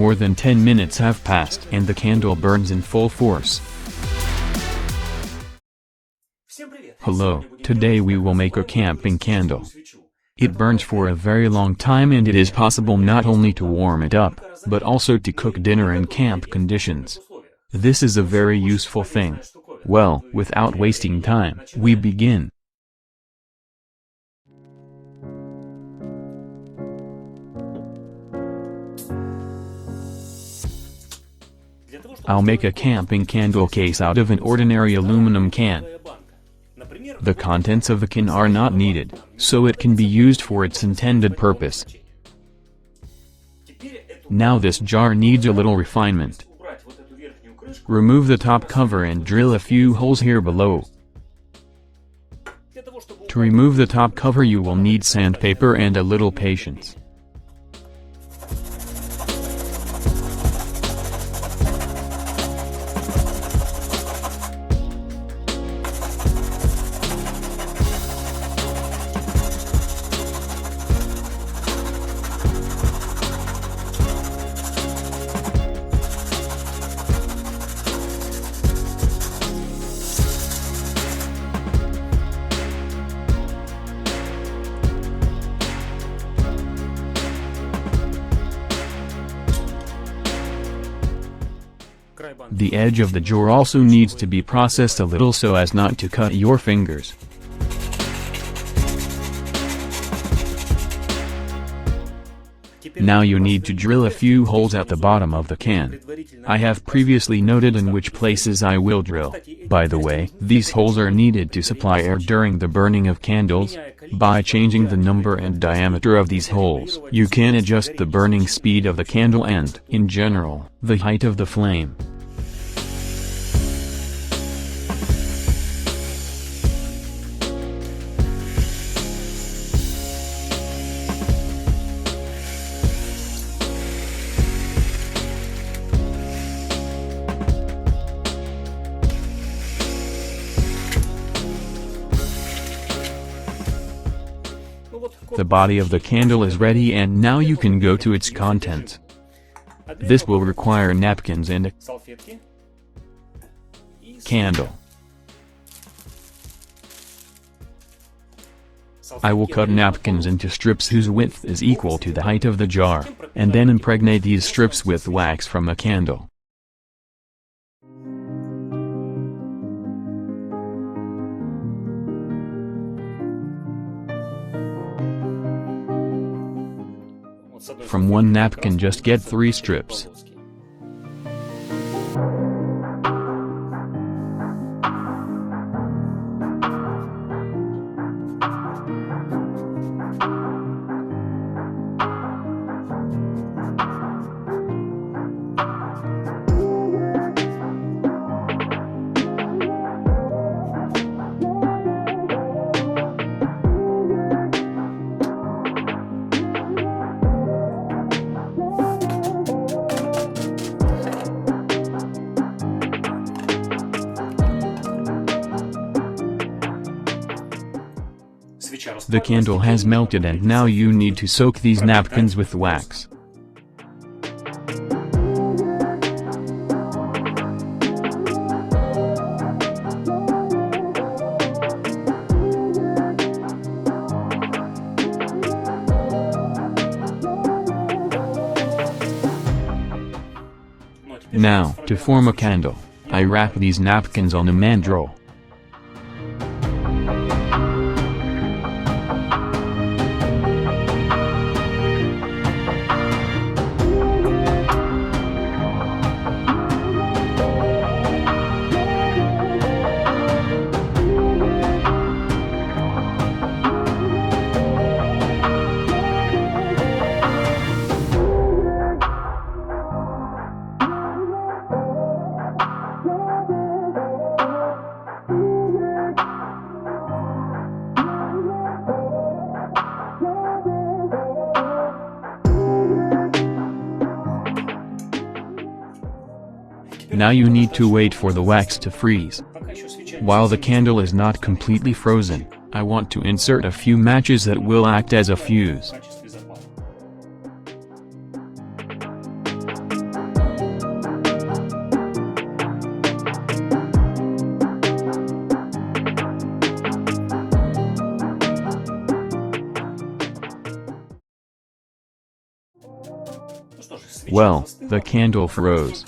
More than 10 minutes have passed and the candle burns in full force. Hello, today we will make a camping candle. It burns for a very long time and it is possible not only to warm it up, but also to cook dinner in camp conditions. This is a very useful thing. Well, without wasting time, we begin. I'll make a camping candle case out of an ordinary aluminum can. The contents of the can are not needed, so it can be used for its intended purpose. Now this jar needs a little refinement. Remove the top cover and drill a few holes here below. To remove the top cover you will need sandpaper and a little patience. The edge of the jar also needs to be processed a little so as not to cut your fingers. Now you need to drill a few holes at the bottom of the can. I have previously noted in which places I will drill. By the way, these holes are needed to supply air during the burning of candles. By changing the number and diameter of these holes, you can adjust the burning speed of the candle and, in general, the height of the flame. The body of the candle is ready and now you can go to its contents. This will require napkins and a candle. I will cut napkins into strips whose width is equal to the height of the jar, and then impregnate these strips with wax from a candle. From one napkin just get 3 strips. The candle has melted and now you need to soak these napkins with wax. Now, to form a candle, I wrap these napkins on a mandrel. Now you need to wait for the wax to freeze. While the candle is not completely frozen, I want to insert a few matches that will act as a fuse. Well, the candle froze.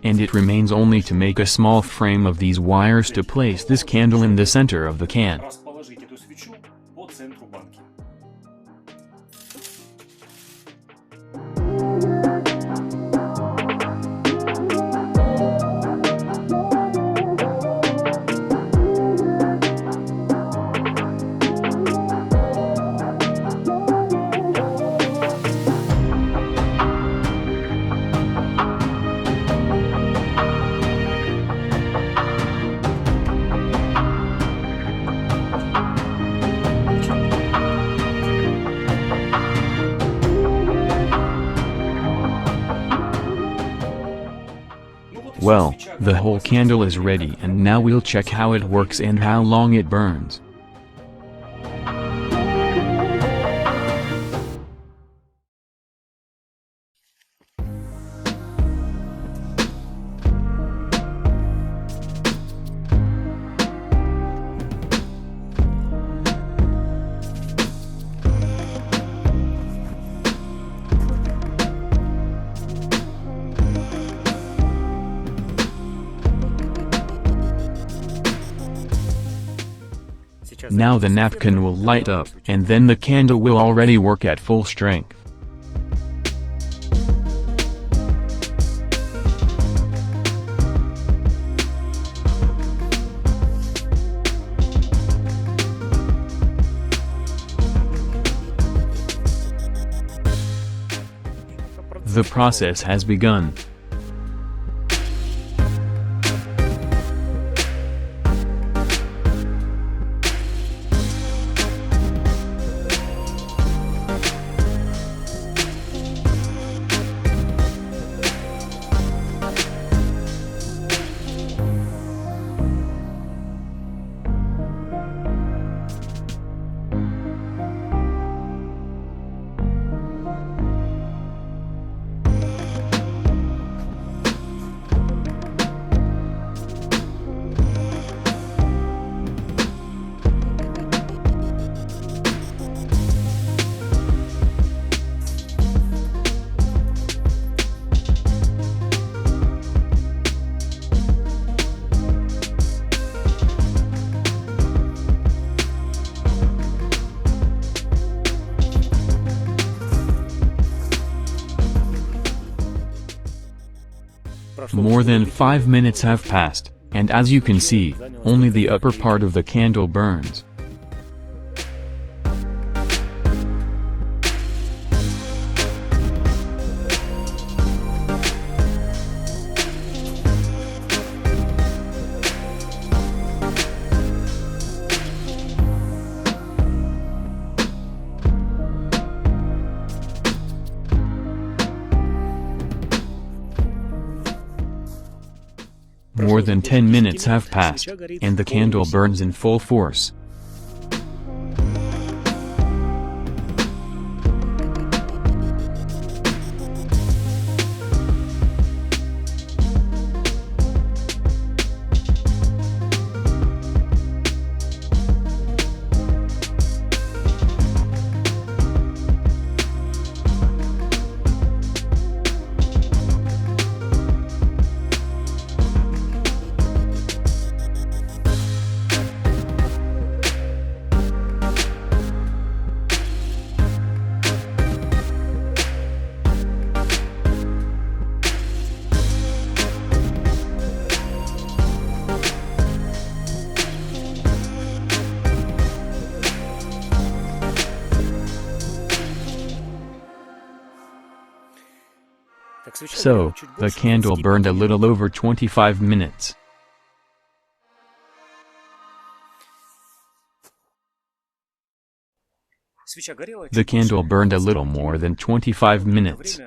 And it remains only to make a small frame of these wires to place this candle in the center of the can. Well, the whole candle is ready, and now we'll check how it works and how long it burns. Now the napkin will light up, and then the candle will already work at full strength. The process has begun. More than 5 minutes have passed, and as you can see, only the upper part of the candle burns. More than 10 minutes have passed, and the candle burns in full force. So, the candle burned a little over 25 minutes. The candle burned a little more than 25 minutes.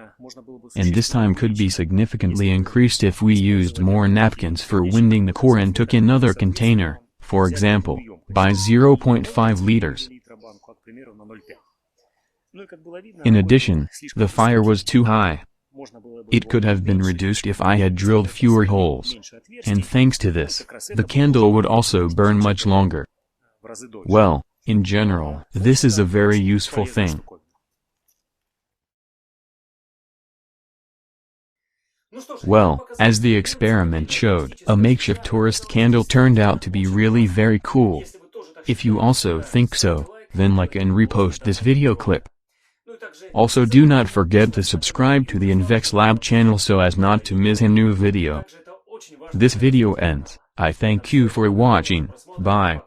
And this time could be significantly increased if we used more napkins for winding the core and took another container, for example, by 0.5 liters. In addition, the fire was too high. It could have been reduced if I had drilled fewer holes. And thanks to this, the candle would also burn much longer. Well, in general, this is a very useful thing. Well, as the experiment showed, a makeshift tourist candle turned out to be really very cool. If you also think so, then like and repost this video clip. Also do not forget to subscribe to the Invex Lab channel so as not to miss a new video. This video ends. I thank you for watching. Bye.